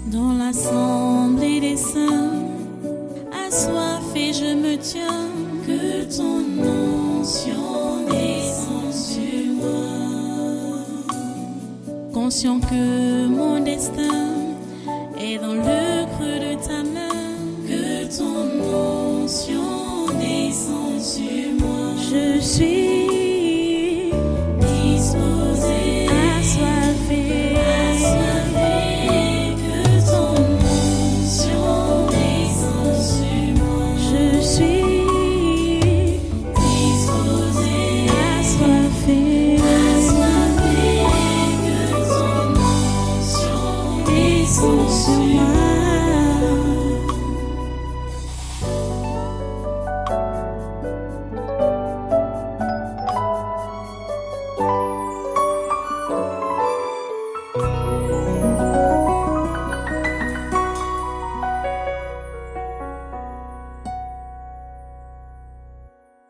Dans l'assemblée des saints, assoiffé je me tiens, que ton onction descende sur moi. Conscient que mon destin est dans le creux de ta main, que ton onction descende sur moi. Je suis disposé, assoiffé, que ton onction descende sur moi. Je suis disposé, assoiffé, que ton onction descende sur moi.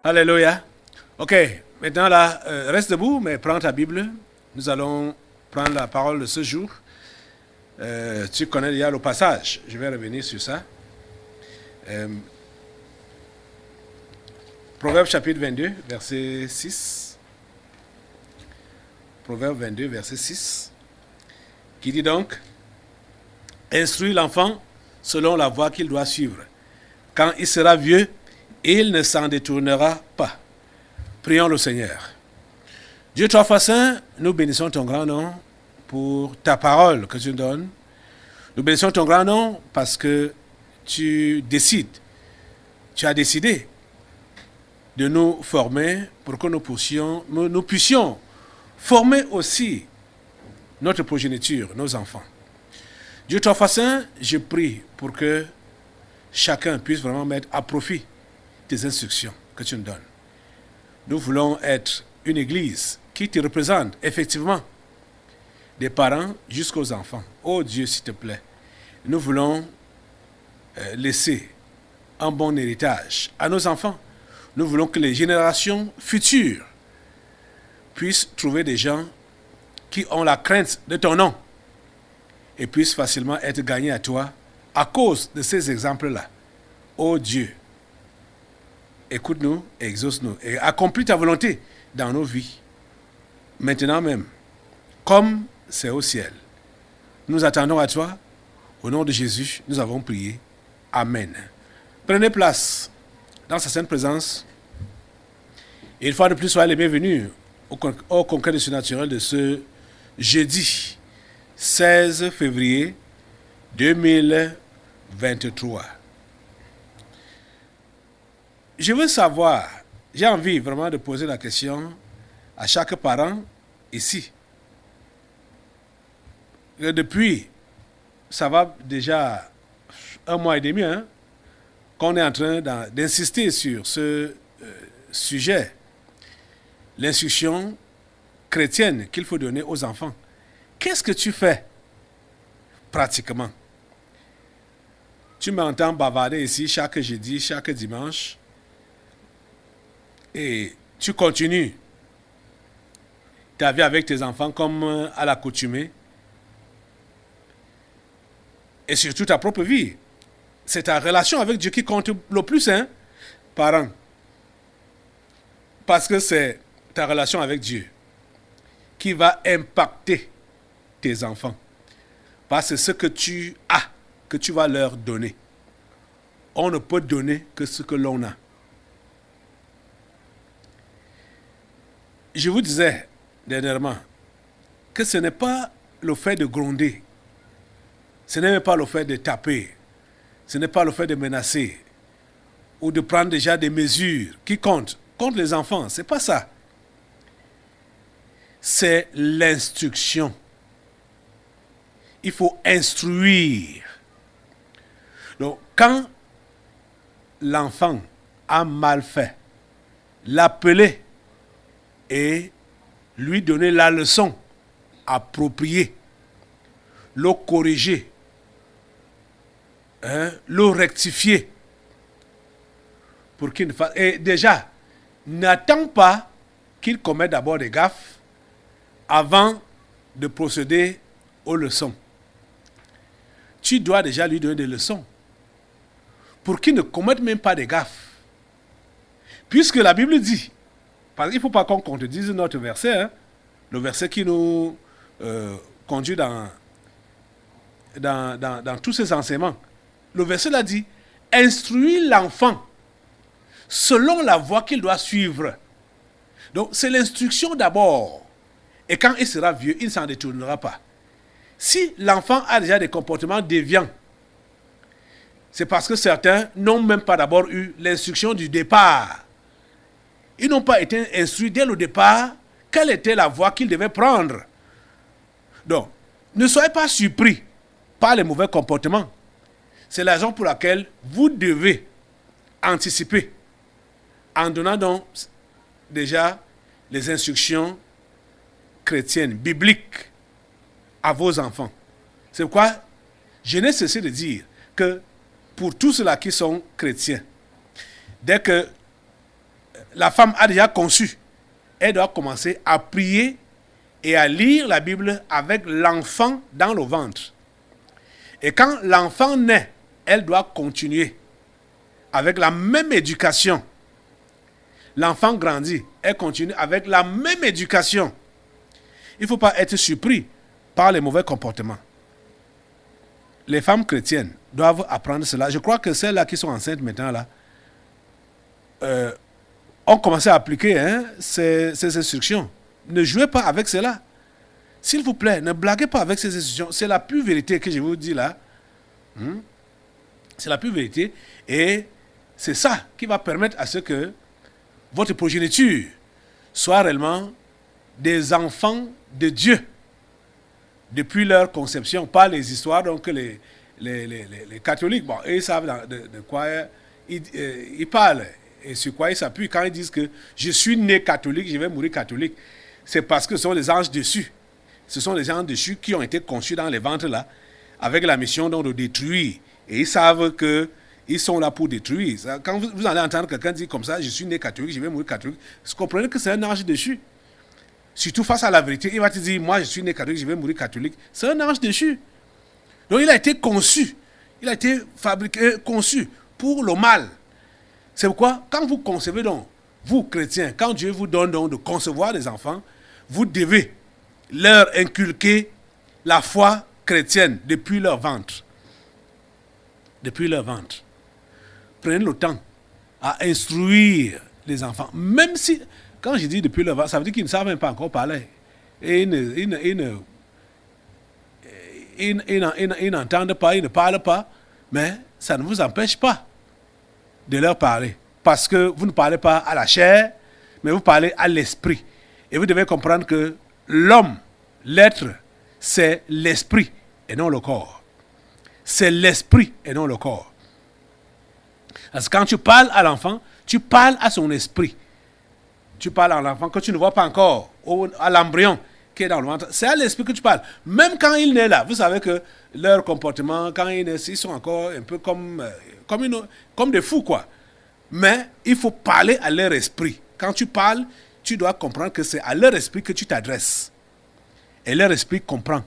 Alléluia. Ok, maintenant là, reste debout, mais prends ta Bible. Nous allons prendre la parole de ce jour. Tu connais déjà le passage. Je vais revenir sur ça. Proverbe chapitre 22, verset 6. Proverbe 22, verset 6. Qui dit donc: instruis l'enfant selon la voie qu'il doit suivre. Quand il sera vieux, il ne s'en détournera pas. Prions le Seigneur. Dieu trois fois saint, nous bénissons ton grand nom pour ta parole que tu nous donnes. Nous bénissons ton grand nom parce que tu as décidé de nous former pour que nous puissions former aussi notre progéniture, nos enfants. Dieu trois fois saint, je prie pour que chacun puisse vraiment mettre à profit tes instructions que tu nous donnes. Nous voulons être une église qui te représente effectivement, des parents jusqu'aux enfants. Oh Dieu, s'il te plaît, nous voulons laisser un bon héritage à nos enfants. Nous voulons que les générations futures puissent trouver des gens qui ont la crainte de ton nom et puissent facilement être gagnés à toi à cause de ces exemples-là. Oh Dieu, écoute-nous, exauce-nous et accomplis ta volonté dans nos vies, maintenant même, comme c'est au ciel. Nous attendons à toi. Au nom de Jésus, nous avons prié. Amen. Prenez place dans sa sainte présence. Et une fois de plus, soyez les bienvenus au congrès du surnaturel de ce jeudi 16 février 2023. Je veux savoir, j'ai envie vraiment de poser la question à chaque parent ici. Depuis, ça va déjà 1 mois et demi, qu'on est en train d'insister sur ce sujet, l'instruction chrétienne qu'il faut donner aux enfants. Qu'est-ce que tu fais pratiquement? Tu m'entends bavarder ici chaque jeudi, chaque dimanche. Et tu continues ta vie avec tes enfants comme à l'accoutumée. Et surtout ta propre vie. C'est ta relation avec Dieu qui compte le plus, parent. Parce que c'est ta relation avec Dieu qui va impacter tes enfants. Parce que ce que tu as, que tu vas leur donner. On ne peut donner que ce que l'on a. Je vous disais dernièrement que ce n'est pas le fait de gronder, ce n'est même pas le fait de taper, ce n'est pas le fait de menacer ou de prendre déjà des mesures qui comptent contre les enfants. Ce n'est pas ça. C'est l'instruction. Il faut instruire. Donc, quand l'enfant a mal fait, l'appeler et lui donner la leçon appropriée, le corriger, le rectifier, pour qu'il ne fasse... Et déjà, n'attends pas qu'il commette d'abord des gaffes avant de procéder aux leçons. tu dois déjà lui donner des leçons pour qu'il ne commette même pas de gaffes. Puisque la Bible dit, parce qu'il ne faut pas qu'on contredise notre verset, hein, le verset qui nous conduit dans tous ces enseignements. Le verset là dit, instruis l'enfant selon la voie qu'il doit suivre. Donc c'est l'instruction d'abord. Et quand il sera vieux, il ne s'en détournera pas. Si l'enfant a déjà des comportements déviants, c'est parce que certains n'ont même pas d'abord eu l'instruction du départ. Ils n'ont pas été instruits dès le départ quelle était la voie qu'ils devaient prendre. Donc, ne soyez pas surpris par les mauvais comportements. C'est la raison pour laquelle vous devez anticiper en donnant donc déjà les instructions chrétiennes, bibliques à vos enfants. C'est pourquoi je n'ai cessé de dire que pour tous ceux-là qui sont chrétiens, dès que la femme a déjà conçu, elle doit commencer à prier et à lire la Bible avec l'enfant dans le ventre. Et quand l'enfant naît, elle doit continuer avec la même éducation. L'enfant grandit, elle continue avec la même éducation. Il ne faut pas être surpris par les mauvais comportements. Les femmes chrétiennes doivent apprendre cela. Je crois que celles-là qui sont enceintes maintenant, là, ont commencé à appliquer ces instructions. Ne jouez pas avec cela. S'il vous plaît, ne blaguez pas avec ces instructions. C'est la pure vérité que je vous dis là. C'est la pure vérité. Et c'est ça qui va permettre à ce que votre progéniture soit réellement des enfants de Dieu depuis leur conception, pas les histoires donc les catholiques. Bon, ils savent de quoi ils parlent et sur quoi ils s'appuient quand ils disent que je suis né catholique, je vais mourir catholique. C'est parce que ce sont les anges déchus. Ce sont les anges déchus qui ont été conçus dans les ventres là, avec la mission donc de détruire. Et ils savent qu'ils sont là pour détruire. Quand vous allez entendre quelqu'un dire comme ça, je suis né catholique, je vais mourir catholique, vous comprenez que c'est un ange déchu. Surtout face à la vérité, il va te dire, moi je suis né catholique, je vais mourir catholique. C'est un ange déchu. Donc il a été conçu, il a été fabriqué, conçu pour le mal. C'est pourquoi, quand vous concevez donc, vous chrétiens, quand Dieu vous donne donc de concevoir des enfants, vous devez leur inculquer la foi chrétienne depuis leur ventre. Depuis leur ventre. Prenez le temps à instruire les enfants. Même si, quand je dis depuis leur ventre, ça veut dire qu'ils ne savent même pas encore parler. Et ils n'entendent pas, ils ne parlent pas. Mais ça ne vous empêche pas de leur parler. Parce que vous ne parlez pas à la chair, mais vous parlez à l'esprit. Et vous devez comprendre que l'homme, l'être, c'est l'esprit et non le corps. C'est l'esprit et non le corps. Parce que quand tu parles à l'enfant, tu parles à son esprit. Tu parles à l'enfant que tu ne vois pas encore, à l'embryon qui est dans le ventre. C'est à l'esprit que tu parles. Même quand il naît là, vous savez que leur comportement, quand ils naissent, ils sont encore un peu comme des fous, quoi. Mais il faut parler à leur esprit. Quand tu parles, tu dois comprendre que c'est à leur esprit que tu t'adresses. Et leur esprit comprend.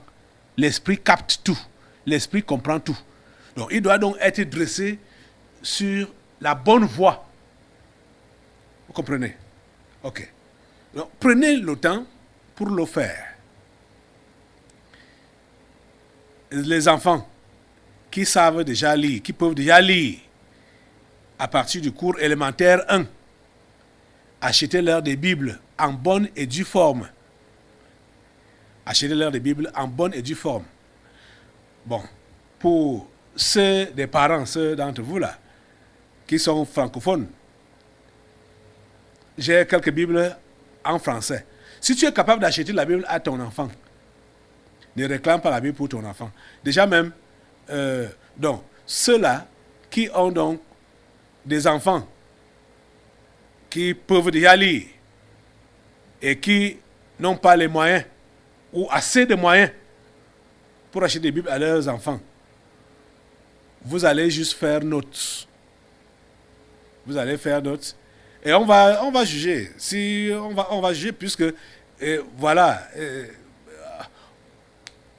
L'esprit capte tout. L'esprit comprend tout. Donc, il doit donc être dressé sur la bonne voie. Vous comprenez? Ok. Donc, prenez le temps pour le faire. Les enfants qui savent déjà lire, qui peuvent déjà lire, à partir du cours élémentaire 1, achetez-leur des Bibles en bonne et due forme. Achetez-leur des Bibles en bonne et due forme. Bon, pour ceux des parents, ceux d'entre vous là, qui sont francophones, j'ai quelques Bibles en français. Si tu es capable d'acheter la Bible à ton enfant, ne réclame pas la Bible pour ton enfant. Déjà même, donc, ceux-là qui ont donc des enfants qui peuvent déjà lire et qui n'ont pas les moyens ou assez de moyens pour acheter des Bibles à leurs enfants, vous allez juste faire note. Vous allez faire note. Et on va juger. Si on va juger puisque voilà.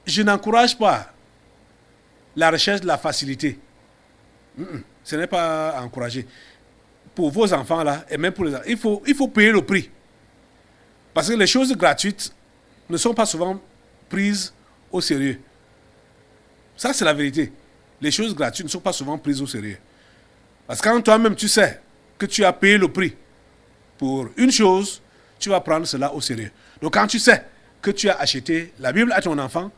Je n'encourage pas la recherche de la facilité. Ce n'est pas encouragé. Pour vos enfants là, et même pour les enfants, il faut payer le prix. Parce que les choses gratuites ne sont pas souvent prises au sérieux. Ça, c'est la vérité. Les choses gratuites ne sont pas souvent prises au sérieux. Parce que quand toi-même tu sais que tu as payé le prix pour une chose, tu vas prendre cela au sérieux. Donc quand tu sais que tu as acheté la Bible à ton enfant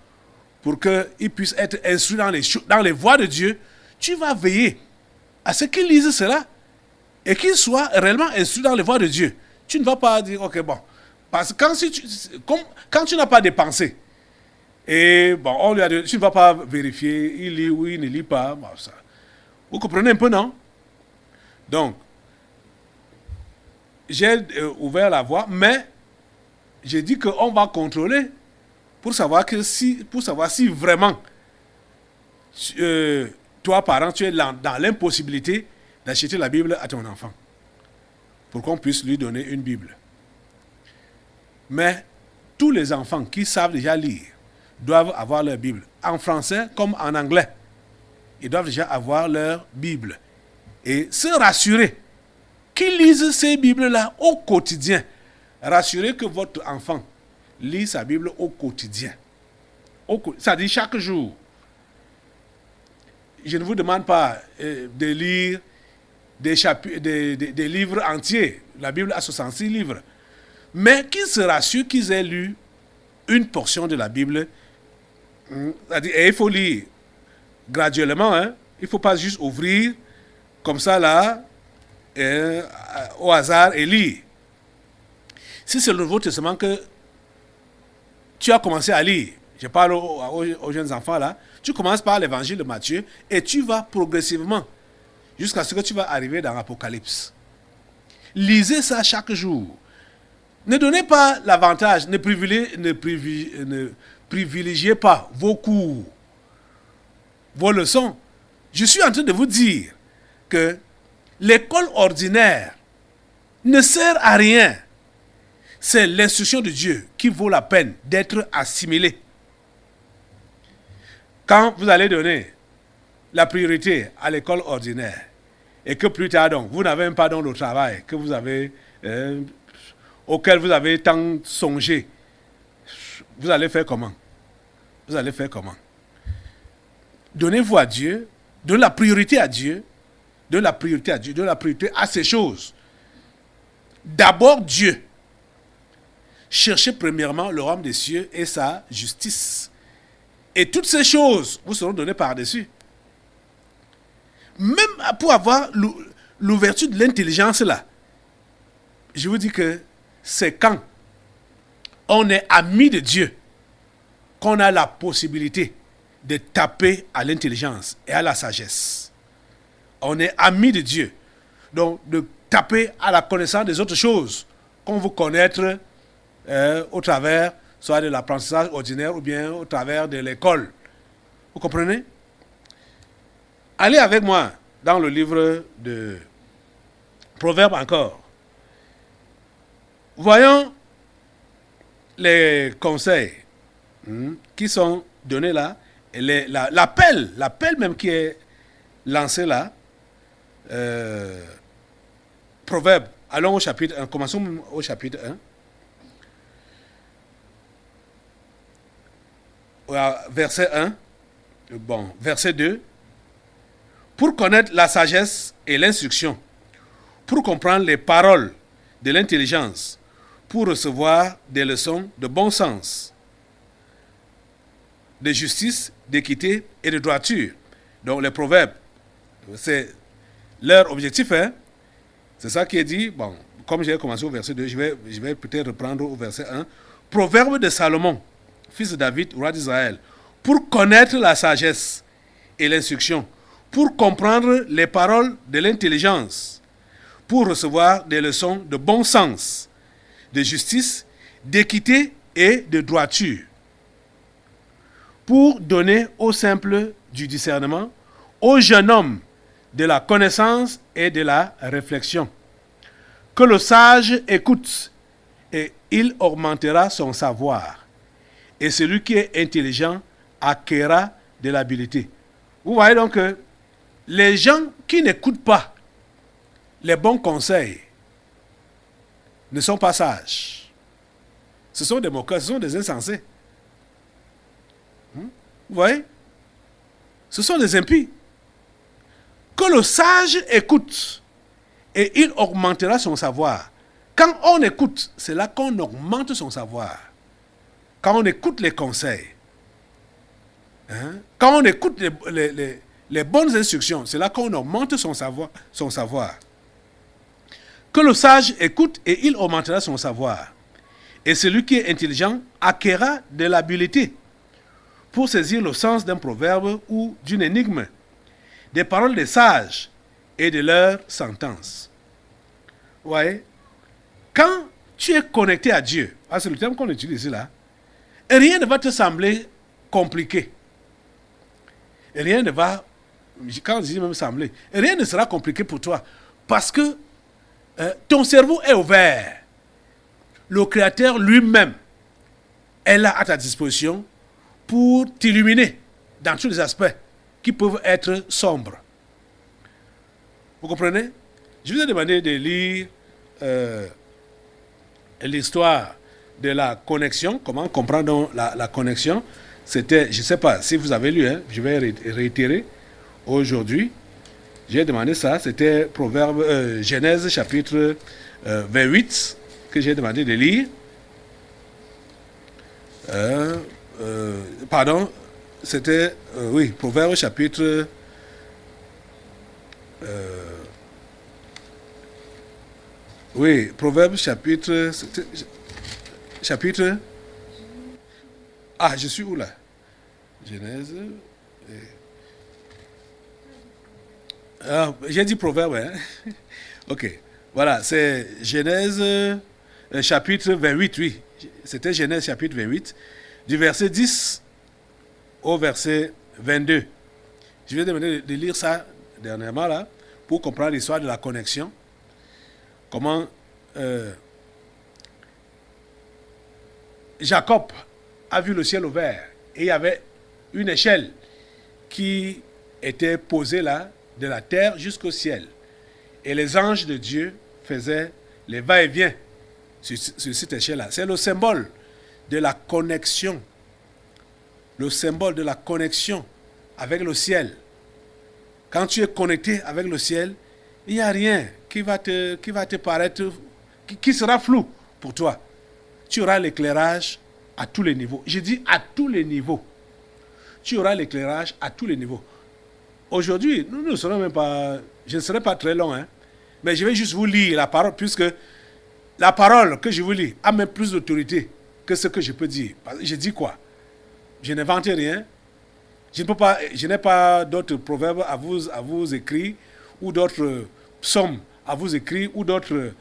pour qu'il puisse être instruit dans les voies de Dieu, tu vas veiller à ce qu'il lise cela et qu'il soit réellement instruit dans les voies de Dieu. Tu ne vas pas dire, ok, bon. Parce que quand tu n'as pas dépensé, et bon, on lui a dit, tu ne vas pas vérifier, il lit ou il ne lit pas. Bon, ça. Vous comprenez un peu, non? Donc, j'ai ouvert la voie, mais j'ai dit qu'on va contrôler pour savoir si vraiment, toi, parent, tu es dans l'impossibilité d'acheter la Bible à ton enfant pour qu'on puisse lui donner une Bible. Mais tous les enfants qui savent déjà lire doivent avoir leur Bible. En français comme en anglais, ils doivent déjà avoir leur Bible. Et se rassurer qu'ils lisent ces Bibles-là au quotidien. Rassurez que votre enfant lit sa Bible au quotidien. Ça dit chaque jour. Je ne vous demande pas de lire des livres entiers. La Bible a 66 livres. Mais qu'ils se rassurent qu'ils aient lu une portion de la Bible. C'est-à-dire, et il faut lire graduellement. Hein? Il ne faut pas juste ouvrir comme ça là, au hasard et lire. Si c'est le Nouveau Testament que tu as commencé à lire, je parle aux jeunes enfants là, tu commences par l'évangile de Matthieu et tu vas progressivement jusqu'à ce que tu vas arriver dans l'Apocalypse. Lisez ça chaque jour. Ne donnez pas l'avantage, ne privilégiez pas vos cours, vos leçons. Je suis en train de vous dire que l'école ordinaire ne sert à rien. C'est l'instruction de Dieu qui vaut la peine d'être assimilée. Quand vous allez donner la priorité à l'école ordinaire et que plus tard, donc, vous n'avez même pas dans le travail que vous avez, auquel vous avez tant songé, vous allez faire comment? Vous allez faire comment? Donnez-vous à Dieu, donnez la priorité à Dieu, donnez la priorité à Dieu, donnez la priorité à ces choses. D'abord Dieu. Cherchez premièrement le royaume des cieux et sa justice. Et toutes ces choses vous seront données par-dessus. Même pour avoir l'ouverture de l'intelligence là, je vous dis que c'est quand on est ami de Dieu qu'on a la possibilité de taper à l'intelligence et à la sagesse. On est ami de Dieu. Donc, de taper à la connaissance des autres choses qu'on veut connaître au travers soit de l'apprentissage ordinaire ou bien au travers de l'école. Vous comprenez? Allez avec moi dans le livre de Proverbes encore. Voyons les conseils qui sont donnés là, et l'appel même qui est lancé là. Proverbes, allons au chapitre 1, commençons au chapitre 1. Verset 1, bon, verset 2. Pour connaître la sagesse et l'instruction, pour comprendre les paroles de l'intelligence, pour recevoir des leçons de bon sens, de justice, d'équité et de droiture. Donc les proverbes, c'est leur objectif, hein? C'est ça qui est dit. Bon, comme j'ai commencé au verset 2, je vais peut-être reprendre au verset 1. Proverbe de Salomon, fils de David, roi d'Israël, pour connaître la sagesse et l'instruction, pour comprendre les paroles de l'intelligence, pour recevoir des leçons de bon sens, de justice, d'équité et de droiture, pour donner aux simples du discernement, aux jeunes hommes de la connaissance et de la réflexion. Que le sage écoute et il augmentera son savoir. Et celui qui est intelligent acquérera de l'habileté. Vous voyez donc que les gens qui n'écoutent pas les bons conseils ne sont pas sages. Ce sont des moqueurs, ce sont des insensés. Vous voyez? Ce sont des impies. Que le sage écoute et il augmentera son savoir. Quand on écoute, c'est là qu'on augmente son savoir. Quand on écoute les conseils, quand on écoute les bonnes instructions, c'est là qu'on augmente son savoir. Que le sage écoute et il augmentera son savoir. Et celui qui est intelligent acquérera de l'habileté pour saisir le sens d'un proverbe ou d'une énigme, des paroles des sages et de leurs sentences. Vous voyez? Quand tu es connecté à Dieu, c'est le terme qu'on utilise là, rien ne va te sembler compliqué. Rien ne va, quand je dis même sembler, rien ne sera compliqué pour toi parce que ton cerveau est ouvert. Le Créateur lui-même est là à ta disposition pour t'illuminer dans tous les aspects qui peuvent être sombres. Vous comprenez? Je vous ai demandé de lire l'histoire de la connexion, comment comprendre donc la connexion. C'était, je ne sais pas si vous avez lu, je vais réitérer aujourd'hui. J'ai demandé ça, c'était Proverbe, Genèse chapitre 28 que j'ai demandé de lire. Pardon, c'était, oui, Proverbe chapitre... oui, Proverbe chapitre... Chapitre... Ah, je suis où là? Genèse... Ah, j'ai dit Proverbe, hein? Ok, voilà, c'est Genèse chapitre 28, oui. C'était Genèse chapitre 28, du verset 10 au verset 22. Je vais demander de lire ça dernièrement là, pour comprendre l'histoire de la connexion. Comment Jacob a vu le ciel ouvert et il y avait une échelle qui était posée là, de la terre jusqu'au ciel. Et les anges de Dieu faisaient les va-et-vient sur cette échelle-là. C'est le symbole de la connexion. Le symbole de la connexion avec le ciel. Quand tu es connecté avec le ciel, il n'y a rien qui va te paraître, qui sera flou pour toi. Tu auras l'éclairage à tous les niveaux. Je dis à tous les niveaux. Tu auras l'éclairage à tous les niveaux. Aujourd'hui, nous ne serons même pas, je ne serai pas très long, mais je vais juste vous lire la parole, puisque la parole que je vous lis a même plus d'autorité que ce que je peux dire. Je dis quoi? Je n'invente rien. Je n'ai pas d'autres proverbes à vous écrire, ou d'autres psaumes à vous écrire, ou d'autres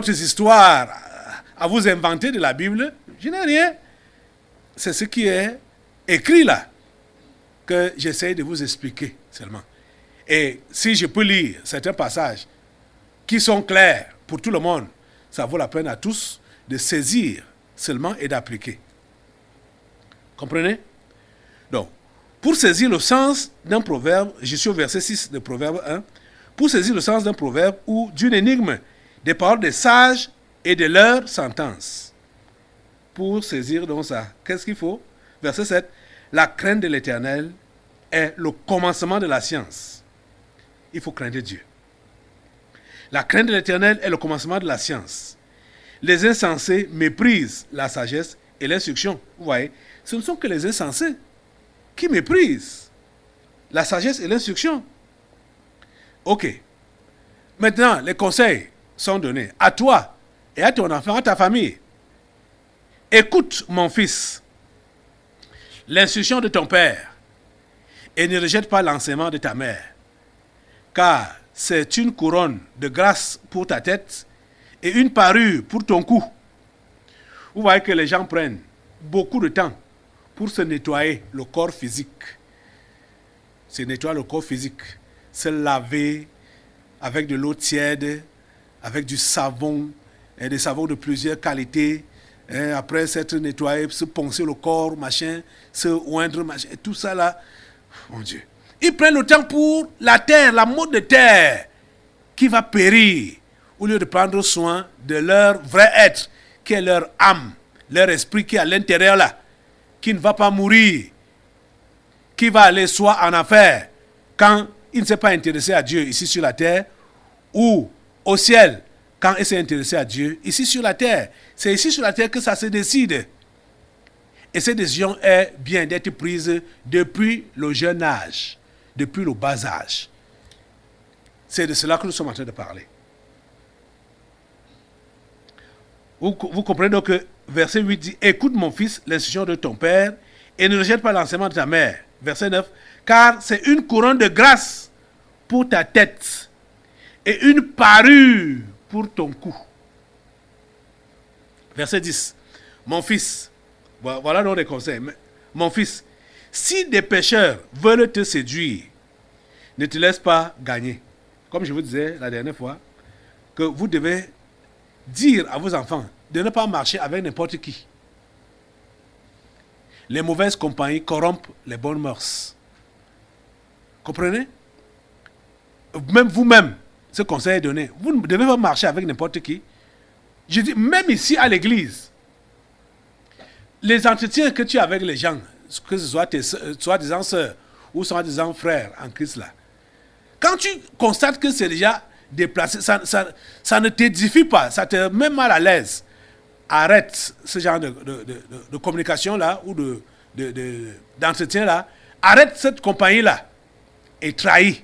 histoires à vous inventer de la Bible. Je n'ai rien. C'est ce qui est écrit là que j'essaie de vous expliquer seulement. Et si je peux lire certains passages qui sont clairs pour tout le monde, ça vaut la peine à tous de saisir seulement et d'appliquer. Comprenez? Donc, pour saisir le sens d'un proverbe, je suis au verset 6 de Proverbe 1, pour saisir le sens d'un proverbe ou d'une énigme, des paroles des sages et de leurs sentences. Pour saisir donc ça, qu'est-ce qu'il faut? Verset 7. La crainte de l'Éternel est le commencement de la science. Il faut craindre Dieu. La crainte de l'Éternel est le commencement de la science. Les insensés méprisent la sagesse et l'instruction. Vous voyez, ce ne sont que les insensés qui méprisent la sagesse et l'instruction. Ok. Maintenant, les conseils sont donnés à toi et à ton enfant, à ta famille. Écoute, mon fils, l'instruction de ton père et ne rejette pas l'enseignement de ta mère, car c'est une couronne de grâce pour ta tête et une parure pour ton cou. Vous voyez que les gens prennent beaucoup de temps pour se nettoyer le corps physique. Se nettoyer le corps physique, se laver avec de l'eau tiède, avec du savon, et des savons de plusieurs qualités. Après s'être nettoyé, se poncer le corps, machin, se oindre, machin, et tout ça là, Mon Dieu. Ils prennent le temps pour la terre, la mode de terre qui va périr, au lieu de prendre soin de leur vrai être, qui est leur âme, leur esprit qui est à l'intérieur là, qui ne va pas mourir, qui va aller soit en enfer quand il ne s'est pas intéressé à Dieu ici sur la terre, ou au ciel quand il s'est intéressé à Dieu ici sur la terre. C'est ici sur la terre que ça se décide. Et cette décision est bien d'être prise depuis le jeune âge, depuis le bas âge. C'est de cela que nous sommes en train de parler. Vous comprenez donc que verset 8 dit « Écoute mon fils l'instruction de ton père et ne rejette pas l'enseignement de ta mère. » Verset 9 « Car c'est une couronne de grâce pour ta tête et une parure pour ton cou. » Verset 10 « Mon fils, voilà donc les conseils. Mon fils, si des pécheurs veulent te séduire, ne te laisse pas gagner. » Comme je vous disais la dernière fois, que vous devez dire à vos enfants de ne pas marcher avec n'importe qui. Les mauvaises compagnies corrompent les bonnes mœurs. Comprenez? Même vous-même, ce conseil est donné. Vous ne devez pas marcher avec n'importe qui. Je dis, même ici à l'église, les entretiens que tu as avec les gens, que ce soit tes soi-disant sœurs ou soi-disant frères en Christ là, quand tu constates que c'est déjà déplacé, ça ne t'édifie pas, ça te met mal à l'aise. Arrête ce genre de communication là ou d'entretien là. Arrête cette compagnie là et trahis.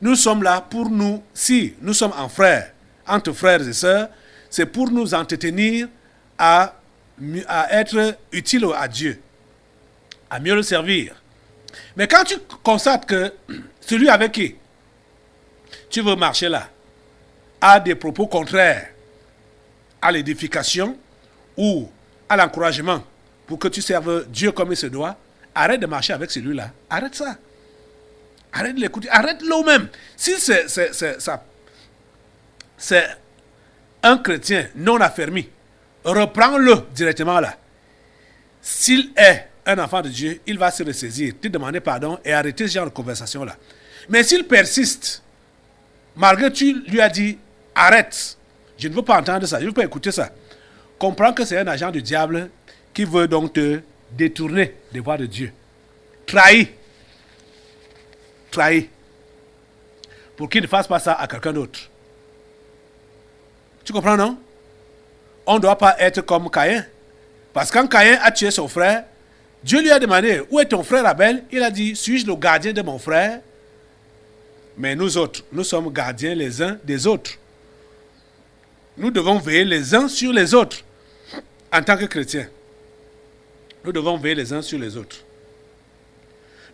Nous sommes là pour nous, si nous sommes en frères, entre frères et sœurs, c'est pour nous entretenir à être utiles à Dieu, à mieux le servir. Mais quand tu constates que celui avec qui tu veux marcher là a des propos contraires à l'édification ou à l'encouragement pour que tu serves Dieu comme il se doit, arrête de marcher avec celui-là. Arrête ça. Arrête de l'écouter. Arrête-le même. Si c'est un chrétien non affermi, reprends-le directement là. S'il est un enfant de Dieu, il va se ressaisir, te demander pardon et arrêter ce genre de conversation-là. Mais s'il persiste, malgré que tu lui as dit, arrête, je ne veux pas entendre ça, je ne veux pas écouter ça, comprends que c'est un agent du diable qui veut donc te détourner des voies de Dieu. Trahis. Pour qu'il ne fasse pas ça à quelqu'un d'autre. Tu comprends, non? On ne doit pas être comme Caïn. Parce que quand Caïn a tué son frère, Dieu lui a demandé, où est ton frère Abel? Il a dit, suis-je le gardien de mon frère? Mais nous autres, nous sommes gardiens les uns des autres. Nous devons veiller les uns sur les autres. En tant que chrétiens, nous devons veiller les uns sur les autres.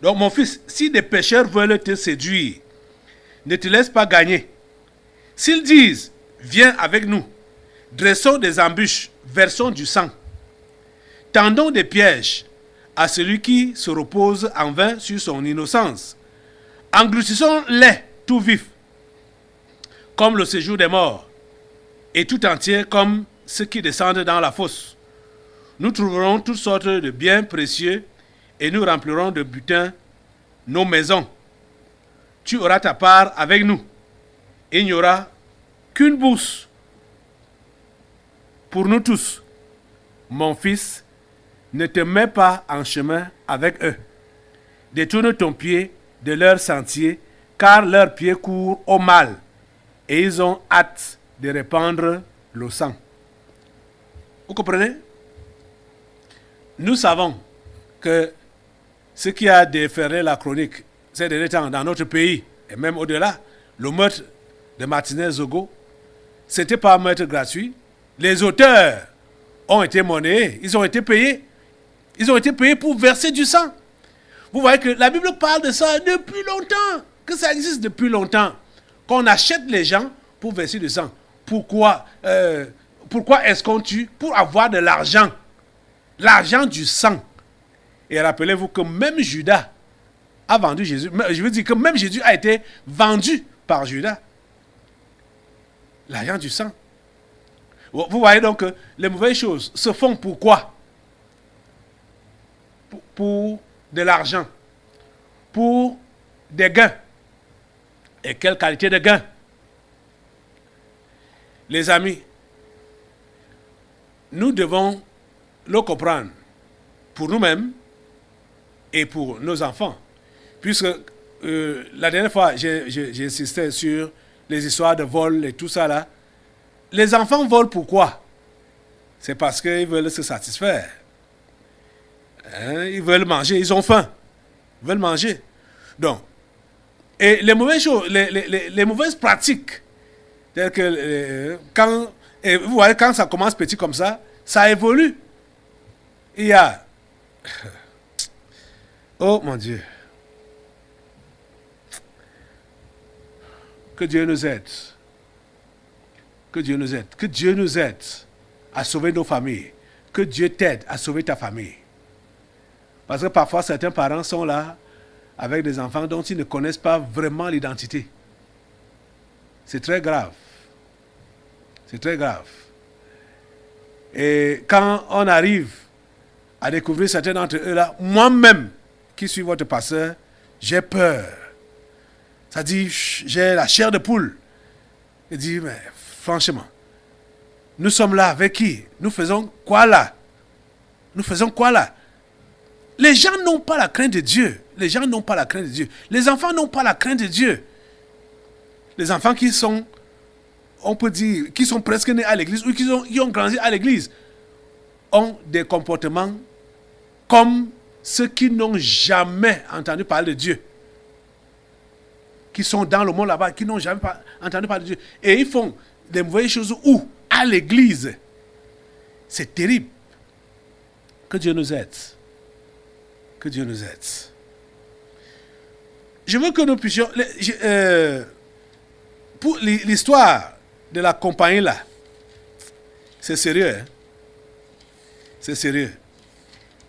Donc mon fils, si des pécheurs veulent te séduire, ne te laisse pas gagner. S'ils disent, viens avec nous, dressons des embûches, versons du sang, tendons des pièges à celui qui se repose en vain sur son innocence. Engloutissons-les tout vifs, comme le séjour des morts, et tout entier comme ceux qui descendent dans la fosse. Nous trouverons toutes sortes de biens précieux et nous remplirons de butin nos maisons. Tu auras ta part avec nous. Il n'y aura qu'une bourse pour nous tous. Mon fils, ne te mets pas en chemin avec eux. Détourne ton pied de leur sentier, car leurs pieds courent au mal, et ils ont hâte de répandre le sang. Vous comprenez? Nous savons que ce qui a déferlé la chronique ces derniers temps dans notre pays, et même au-delà, le meurtre de Martinez Zogo, c'était pas un meurtre gratuit. Les auteurs ont été monnayés, ils ont été payés. Ils ont été payés pour verser du sang. Vous voyez que la Bible parle de ça depuis longtemps, que ça existe depuis longtemps, qu'on achète les gens pour verser du sang. Pourquoi est-ce qu'on tue? Pour avoir de l'argent. L'argent du sang. Et rappelez-vous que même Judas a vendu Jésus. Je veux dire que même Jésus a été vendu par Judas. L'argent du sang. Vous voyez donc que les mauvaises choses se font pourquoi? Pour de l'argent pour des gains. Et quelle qualité de gains? Les amis, nous devons le comprendre pour nous-mêmes et pour nos enfants. Puisque la dernière fois, j'ai insisté sur les histoires de vol et tout ça là. Les enfants volent pourquoi? C'est parce qu'ils veulent se satisfaire. Hein? Ils veulent manger, ils ont faim. Ils veulent manger. Donc, et les mauvaises choses, les mauvaises pratiques, telles que vous voyez, quand ça commence petit comme ça évolue. Il y a... Oh mon Dieu. Que Dieu nous aide. Que Dieu nous aide. Que Dieu nous aide à sauver nos familles. Que Dieu t'aide à sauver ta famille. Parce que parfois, certains parents sont là avec des enfants dont ils ne connaissent pas vraiment l'identité. C'est très grave. C'est très grave. Et quand on arrive à découvrir certains d'entre eux là, moi-même, qui suis votre pasteur, j'ai peur. Ça dit, j'ai la chair de poule. Il dit, mais franchement, nous sommes là avec qui? Nous faisons quoi là? Nous faisons quoi là? Les gens n'ont pas la crainte de Dieu. Les gens n'ont pas la crainte de Dieu. Les enfants n'ont pas la crainte de Dieu. Les enfants qui sont, on peut dire, qui sont presque nés à l'église ou qui ont grandi à l'église, ont des comportements comme ceux qui n'ont jamais entendu parler de Dieu. Qui sont dans le monde là-bas, qui n'ont jamais entendu parler de Dieu. Et ils font des mauvaises choses où? À l'église. C'est terrible. Que Dieu nous aide. Que Dieu nous aide. Je veux que nous puissions... pour l'histoire de la compagnie là, c'est sérieux. Hein? C'est sérieux.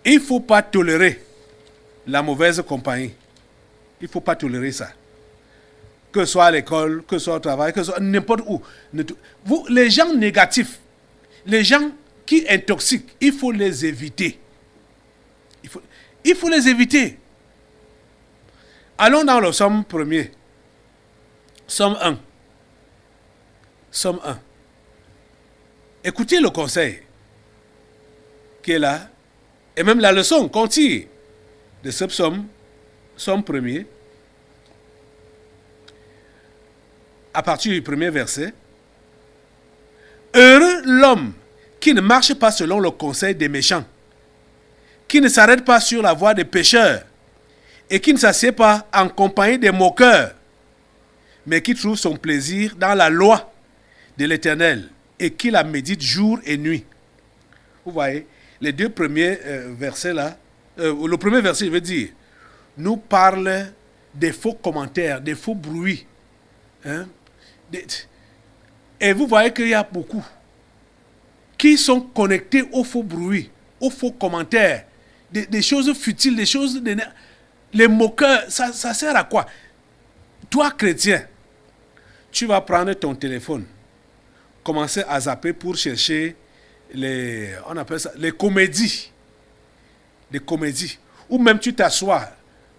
Il ne faut pas tolérer la mauvaise compagnie. Il ne faut pas tolérer ça. Que ce soit à l'école, que ce soit au travail, que ce soit n'importe où. Vous, les gens négatifs, les gens qui intoxiquent, il faut les éviter. Il faut les éviter. Allons dans le Somme 1er. Somme 1. Somme 1. Écoutez le conseil qui est là, et même la leçon qu'on tire de ce psaume, Somme 1er, à partir du premier verset. Heureux l'homme qui ne marche pas selon le conseil des méchants, qui ne s'arrête pas sur la voie des pécheurs, et qui ne s'assied pas en compagnie des moqueurs, mais qui trouve son plaisir dans la loi de l'Éternel, et qui la médite jour et nuit. Vous voyez, les deux premiers versets là, le premier verset, je veux dire, nous parle des faux commentaires, des faux bruits. Hein? Et vous voyez qu'il y a beaucoup qui sont connectés aux faux bruits, aux faux commentaires, des choses futiles, des choses... Les moqueurs, ça sert à quoi? Toi, chrétien, tu vas prendre ton téléphone, commencer à zapper pour chercher on appelle ça, les comédies. Les comédies. Ou même tu t'assois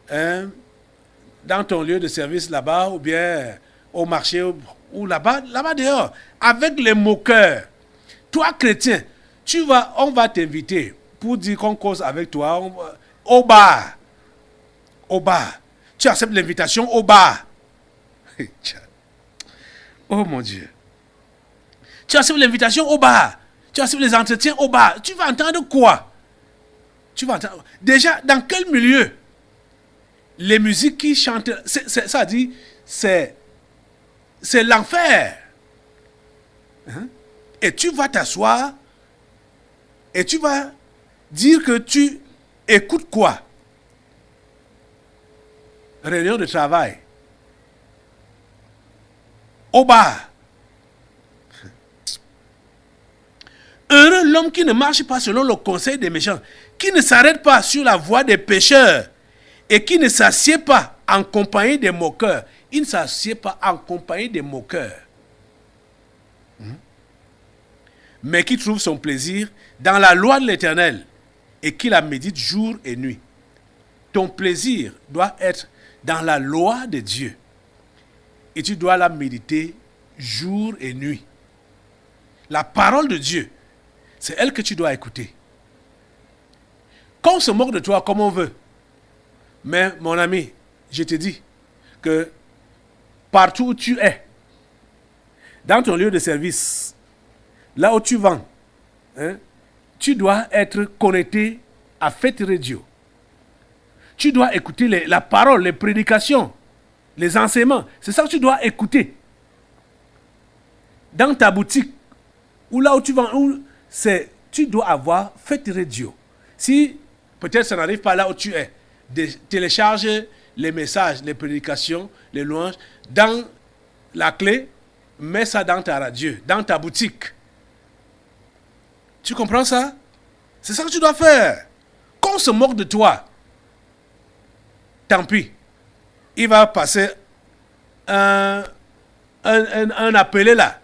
dans ton lieu de service là-bas, ou bien au marché, ou là-bas dehors, avec les moqueurs. Toi, chrétien, on va t'inviter pour dire qu'on cause avec toi au bar. Au bar. Tu acceptes l'invitation au bar. Oh mon Dieu. Tu acceptes l'invitation au bar. Tu acceptes les entretiens au bar. Tu vas entendre quoi? Tu vas entendre... Déjà, dans quel milieu? Les musiques qui chantent... ça dit, c'est l'enfer. Hein? Et tu vas t'asseoir et tu vas dire que tu écoutes quoi? Réunion de travail. Au bar. Heureux l'homme qui ne marche pas selon le conseil des méchants, qui ne s'arrête pas sur la voie des pécheurs et qui ne s'assied pas en compagnie des moqueurs. Il ne s'assied pas en compagnie des moqueurs. Mais qui trouve son plaisir dans la loi de l'Éternel et qui la médite jour et nuit. ton plaisir doit être dans la loi de Dieu. Et tu dois la méditer jour et nuit. La parole de Dieu, c'est elle que tu dois écouter. Quand on se moque de toi comme on veut, mais mon ami, je te dis que partout où tu es, dans ton lieu de service, là où tu vends, tu dois être connecté à Faith Radio. Tu dois écouter la parole, les prédications, les enseignements. C'est ça que tu dois écouter. Dans ta boutique, ou là où tu vends, tu dois avoir Faith Radio. Si peut-être ça n'arrive pas là où tu es, télécharge les messages, les prédications, les louanges, dans la clé, mets ça dans ta radio, dans ta boutique. Tu comprends ça? C'est ça que tu dois faire. Quand on se moque de toi, tant pis. Il va passer un appelé là,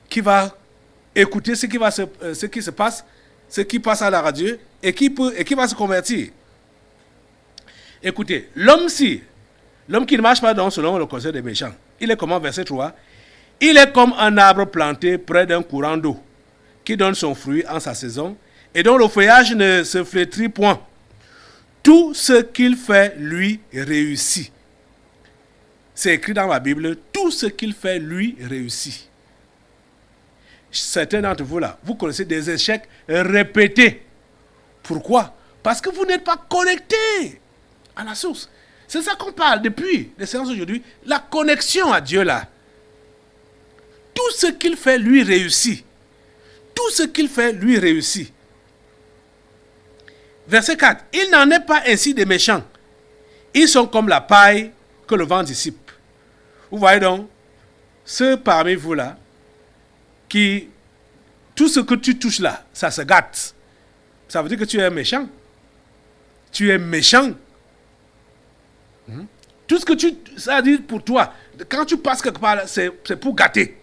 qui va écouter ce qui se passe, ce qui passe à la radio, et qui va se convertir. Écoutez, l'homme qui ne marche pas selon le conseil des méchants, il est comment, verset 3? Il est comme un arbre planté près d'un courant d'eau, qui donne son fruit en sa saison, et dont le feuillage ne se flétrit point. Tout ce qu'il fait, lui, réussit. C'est écrit dans la Bible, tout ce qu'il fait, lui, réussit. Certains d'entre vous là, vous connaissez des échecs répétés. Pourquoi? Parce que vous n'êtes pas connectés à la source. C'est ça qu'on parle depuis les séances aujourd'hui. La connexion à Dieu là. Tout ce qu'il fait, lui, réussit. Tout ce qu'il fait, lui, réussit. Verset 4. Il n'en est pas ainsi des méchants. Ils sont comme la paille que le vent dissipe. Vous voyez donc, ceux parmi vous là, qui, tout ce que tu touches là, ça se gâte. Ça veut dire que tu es méchant. Tu es méchant. Tout ce que ça dit pour toi, quand tu passes quelque part, c'est pour gâter.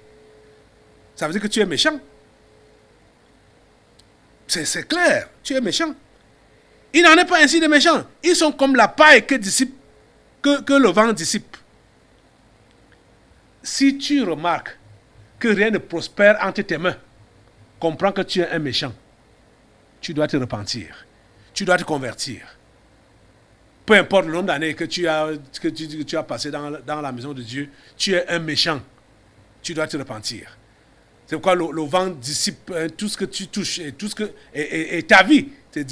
Ça veut dire que tu es méchant. C'est clair, tu es méchant. Il n'en est pas ainsi des méchants. Ils sont comme la paille que le vent dissipe. Si tu remarques que rien ne prospère entre tes mains, comprends que tu es un méchant. Tu dois te repentir. Tu dois te convertir. Peu importe le nombre d'années que tu as passé dans la maison de Dieu, tu es un méchant. Tu dois te repentir. C'est pourquoi le vent dissipe tout ce que tu touches et ta vie, c'est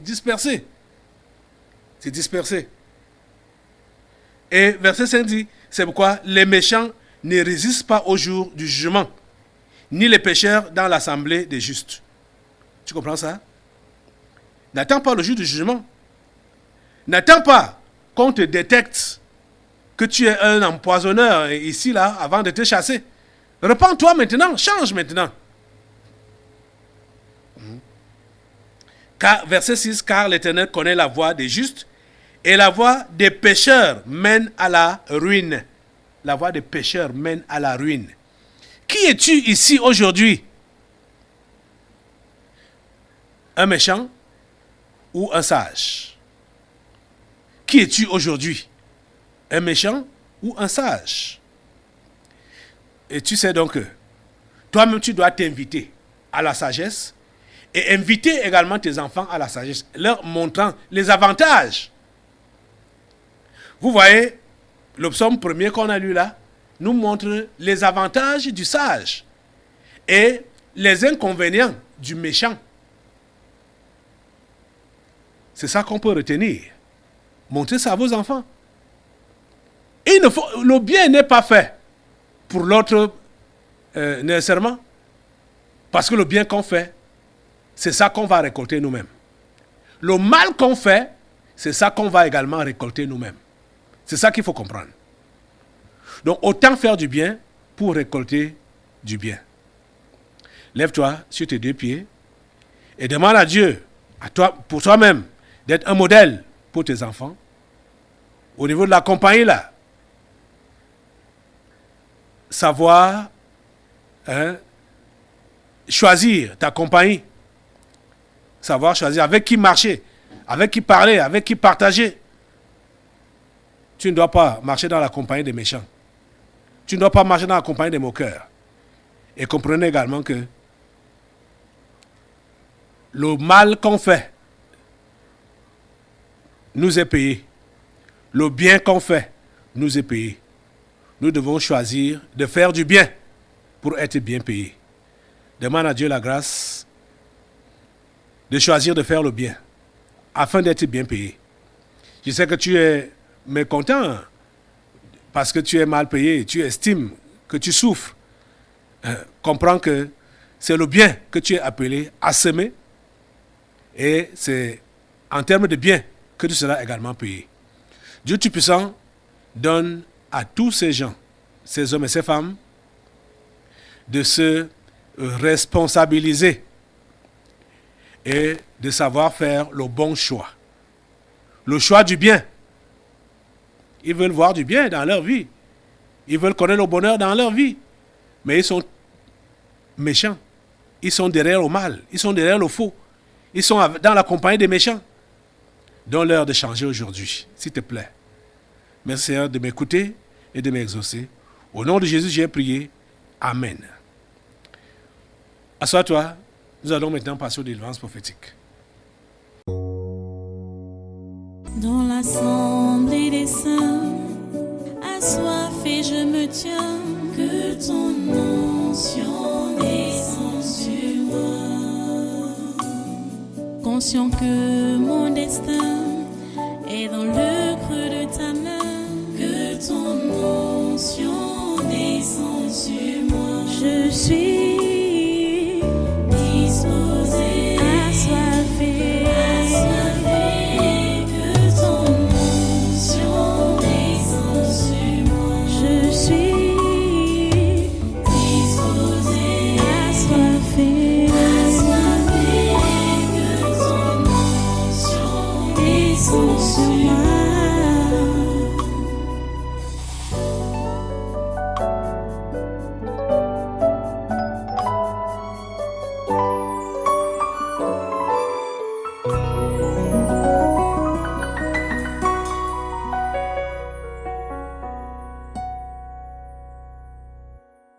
dispersé. C'est dispersé. Et verset 5 dit, c'est pourquoi les méchants ne résistent pas au jour du jugement, ni les pécheurs dans l'assemblée des justes. Tu comprends ça? N'attends pas le jour du jugement. N'attends pas qu'on te détecte que tu es un empoisonneur ici, là, avant de te chasser. Repends-toi maintenant, change maintenant. Verset 6, car l'Éternel connaît la voie des justes et la voie des pécheurs mène à la ruine. La voie des pécheurs mène à la ruine. Qui es-tu ici aujourd'hui? Un méchant ou un sage? Qui es-tu aujourd'hui? Un méchant ou un sage? Et tu sais donc que toi-même tu dois t'inviter à la sagesse et inviter également tes enfants à la sagesse, leur montrant les avantages. Vous voyez, le psaume premier qu'on a lu là nous montre les avantages du sage et les inconvénients du méchant. C'est ça qu'on peut retenir. Montrez ça à vos enfants. Le bien n'est pas fait pour l'autre nécessairement. Parce que le bien qu'on fait, c'est ça qu'on va récolter nous-mêmes. Le mal qu'on fait, c'est ça qu'on va également récolter nous-mêmes. C'est ça qu'il faut comprendre. Donc autant faire du bien pour récolter du bien. Lève-toi sur tes deux pieds et demande à Dieu, pour toi-même, d'être un modèle pour tes enfants. Au niveau de la compagnie là, savoir choisir ta compagnie, savoir choisir avec qui marcher, avec qui parler, avec qui partager. Tu ne dois pas marcher dans la compagnie des méchants. Tu ne dois pas marcher dans la compagnie des moqueurs. Et comprenez également que le mal qu'on fait nous est payé. Le bien qu'on fait nous est payé. Nous devons choisir de faire du bien pour être bien payé. Demande à Dieu la grâce de choisir de faire le bien afin d'être bien payé. Je sais que tu es mécontent parce que tu es mal payé, tu estimes que tu souffres. Comprends que c'est le bien que tu es appelé à semer et c'est en termes de bien que tu seras également payé. Dieu Tout-Puissant donne à tous ces gens, ces hommes et ces femmes, de se responsabiliser et de savoir faire le bon choix. Le choix du bien. Ils veulent voir du bien dans leur vie. Ils veulent connaître le bonheur dans leur vie. Mais ils sont méchants. Ils sont derrière le mal. Ils sont derrière le faux. Ils sont dans la compagnie des méchants. Donne-leur de changer aujourd'hui, s'il te plaît. Merci Seigneur de m'écouter et de m'exaucer. Au nom de Jésus, j'ai prié. Amen. Assois-toi. Nous allons maintenant passer aux délivrances prophétiques. Dans l'assemblée des saints, assoiffé je me tiens, que ton onction descende sur moi. Conscient que mon destin